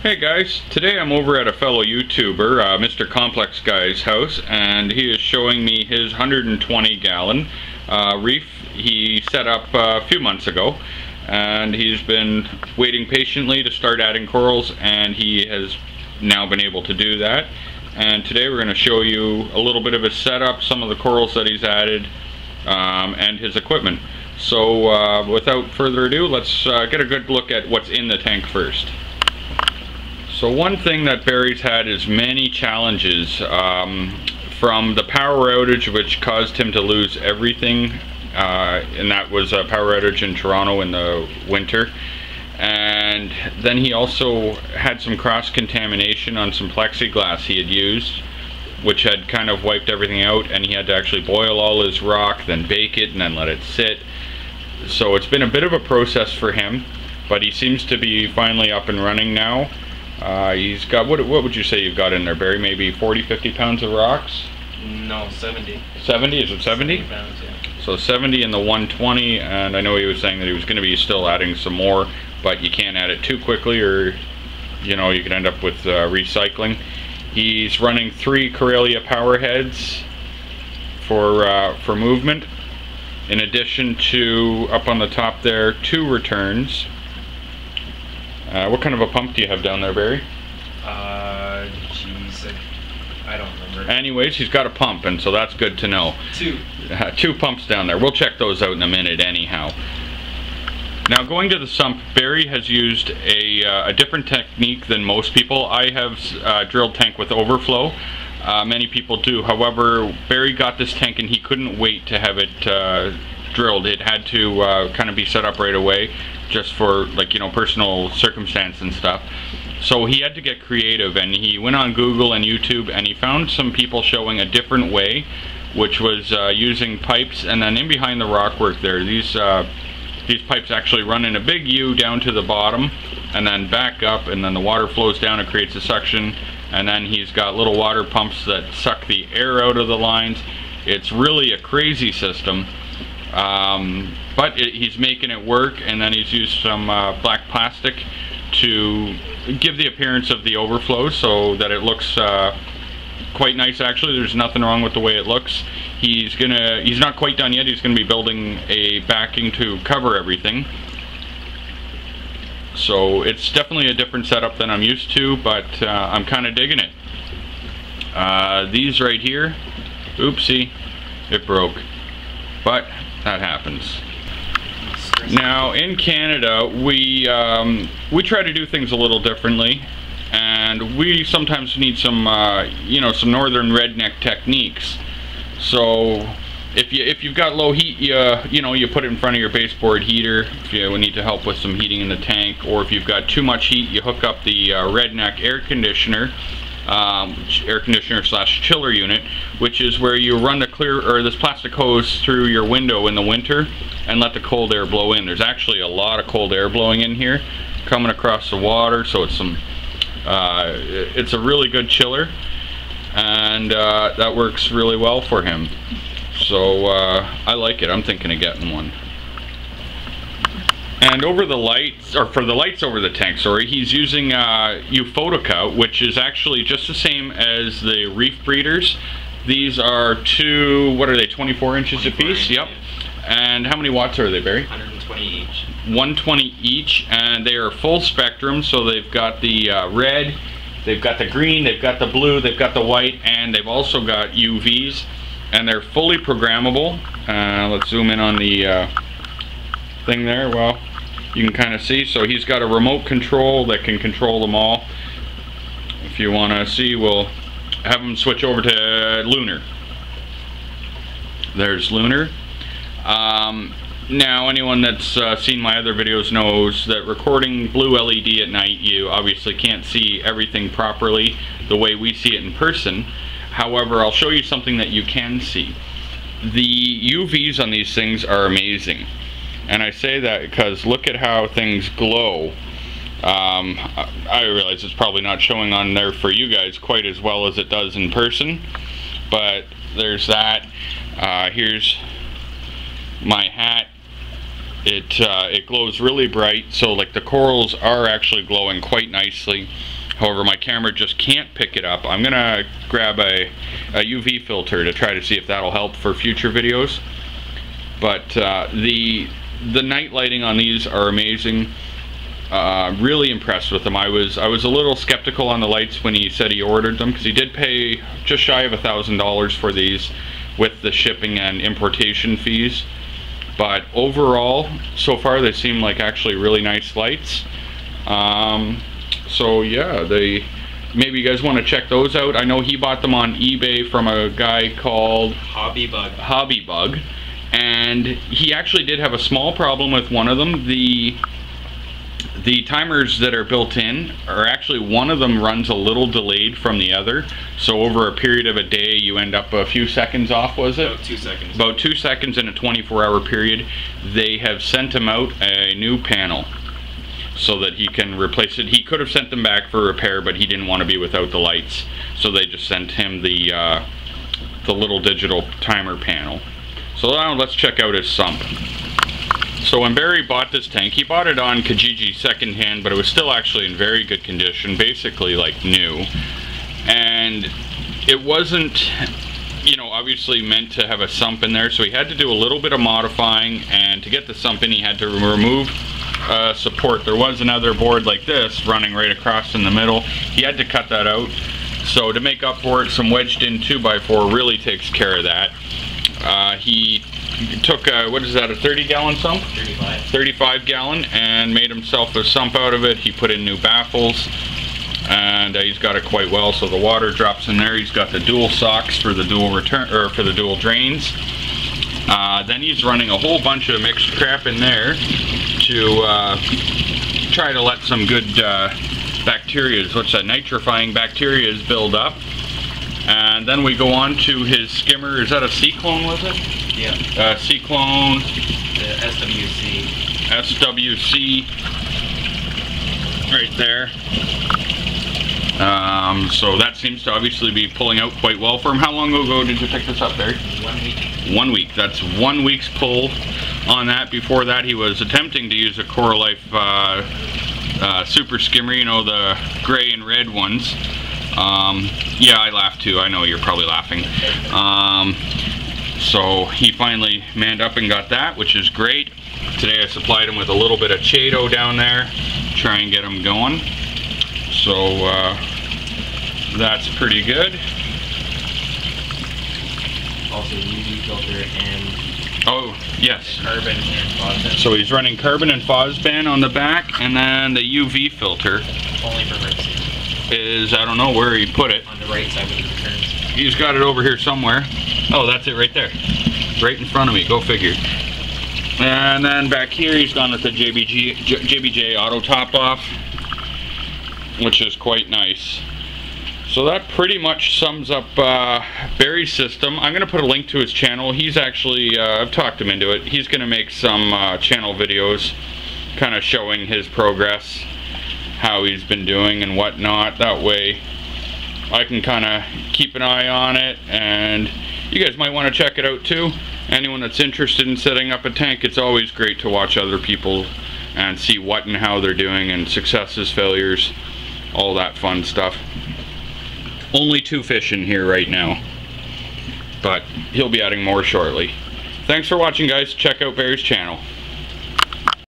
Hey guys, today I'm over at a fellow YouTuber, Mr. Complex Guy's house, and he is showing me his 120 gallon reef he set up a few months ago, and he's been waiting patiently to start adding corals, and he has now been able to do that. And today we're going to show you a little bit of his setup, some of the corals that he's added, and his equipment. So without further ado, let's get a good look at what's in the tank first. So one thing that Barry's had is many challenges, from the power outage which caused him to lose everything, and that was a power outage in Toronto in the winter. And then he also had some cross-contamination on some plexiglass he had used, which had kind of wiped everything out, and he had to actually boil all his rock, then bake it, and then let it sit. So it's been a bit of a process for him, but he seems to be finally up and running now. He's got, what would you say you've got in there, Barry? Maybe 40-50 pounds of rocks? No, 70. 70? Is it 70? 70 pounds, yeah. So 70 in the 120, and I know he was saying that he was going to be still adding some more, but you can't add it too quickly, or you know, you could end up with recycling. He's running 3 Corellia power heads for movement, in addition to, up on the top there, 2 returns. What kind of a pump do you have down there, Barry? Jeez, I don't remember. Anyways, he's got a pump, and so that's good to know. 2. 2 pumps down there. We'll check those out in a minute anyhow. Now, going to the sump, Barry has used a different technique than most people. I have drilled tank with overflow. Many people do. However, Barry got this tank and he couldn't wait to have it drilled. It had to kind of be set up right away, just for, like, you know, personal circumstance and stuff. So he had to get creative, and he went on Google and YouTube, and he found some people showing a different way, which was using pipes, and then in behind the rockwork there, these pipes actually run in a big U down to the bottom, and then back up, and then the water flows down and creates a suction, and then he's got little water pumps that suck the air out of the lines. It's really a crazy system. But he's making it work, and then he's used some black plastic to give the appearance of the overflow so that it looks quite nice. Actually, there's nothing wrong with the way it looks. He's not quite done yet. He's gonna be building a backing to cover everything. So it's definitely a different setup than I'm used to, but I'm kind of digging it. These right here, oopsie, it broke, but that happens. Now in Canada, we try to do things a little differently, and we sometimes need some you know, some northern redneck techniques. So if you've got low heat, you know, you put it in front of your baseboard heater if you need to help with some heating in the tank, or if you've got too much heat, you hook up the redneck air conditioner slash chiller unit, which is where you run this plastic hose through your window in the winter and let the cold air blow in. There's actually a lot of cold air blowing in here, coming across the water, so it's it's a really good chiller, and that works really well for him. So I like it. I'm thinking of getting one. And over the lights, or for the lights over the tank, sorry, he's using Euphotica, which is actually just the same as the Reef breeders. These are 24 inches a piece? Yep. And how many watts are they, Barry? 120 each. 120 each, and they are full spectrum, so they've got the red, they've got the green, they've got the blue, they've got the white, and they've also got UVs, and they're fully programmable. Let's zoom in on the thing there. Well, you can kind of see, so he's got a remote control that can control them all. If you want to see, we'll have him switch over to lunar. There's lunar. Now anyone that's seen my other videos knows that recording blue LED at night, you obviously can't see everything properly the way we see it in person. However, I'll show you something that you can see. The UVs on these things are amazing. And I say that because look at how things glow. I realize it's probably not showing on there for you guys quite as well as it does in person, but there's that. Here's my hat. It glows really bright, so like the corals are actually glowing quite nicely. However, my camera just can't pick it up. I'm gonna grab a UV filter to try to see if that'll help for future videos. But the night lighting on these are amazing. Really impressed with them. I was a little skeptical on the lights when he said he ordered them, because he did pay just shy of $1,000 for these with the shipping and importation fees. But overall, so far they seem like actually really nice lights. So yeah, maybe you guys want to check those out. I know he bought them on eBay from a guy called Hobbybug, and he actually did have a small problem with one of them. The timers that are built in are actually, one of them runs a little delayed from the other, so over a period of a day you end up a few seconds off, was it? About 2 seconds. About 2 seconds in a 24-hour period. They have sent him out a new panel so that he can replace it. He could have sent them back for repair, but he didn't want to be without the lights, so they just sent him the little digital timer panel. So now let's check out his sump. So when Barry bought this tank, he bought it on Kijiji secondhand, but it was still actually in very good condition, basically like new. And it wasn't, you know, obviously meant to have a sump in there, so he had to do a little bit of modifying, and to get the sump in he had to remove support. There was another board like this running right across in the middle. He had to cut that out. So to make up for it, some wedged in 2x4 really takes care of that. He took what is that, a 30-gallon sump? 35 gallon, and made himself a sump out of it. He put in new baffles, and he's got it quite well, so the water drops in there. He's got the dual socks for the dual return, or for the dual drains. Then he's running a whole bunch of mixed crap in there to try to let some good bacteria, what's that, nitrifying bacteria build up. And then we go on to his skimmer. Is that a Cyclone, was it? Yeah. Cyclone. The SWC. SWC. Right there. So that seems to obviously be pulling out quite well for him. How long ago did you pick this up, Barry? 1 week. 1 week. That's 1 week's pull on that. Before that, he was attempting to use a Coralife Super Skimmer, you know, the gray and red ones. Yeah, I laughed too. I know you're probably laughing. So he finally manned up and got that, which is great. Today I supplied him with a little bit of Chato down there, try and get him going. So that's pretty good. Also UV filter and oh yes, carbon and phosphate. So he's running carbon and phosphate on the back, and then the UV filter Only for red season. Is, I don't know where he put it. On the right side with the returns. He's got it over here somewhere. Oh, that's it right there. Right in front of me, go figure. And then back here he's gone with the JBJ auto top off, which is quite nice. So that pretty much sums up Barry's system. I'm going to put a link to his channel. He's actually, I've talked him into it. He's going to make some channel videos kind of showing his progress, how he's been doing and whatnot. That way I can kind of keep an eye on it, and you guys might want to check it out too. Anyone that's interested in setting up a tank, it's always great to watch other people and see what and how they're doing, and successes, failures, all that fun stuff. Only 2 fish in here right now, but he'll be adding more shortly. Thanks for watching, guys. Check out Barry's channel.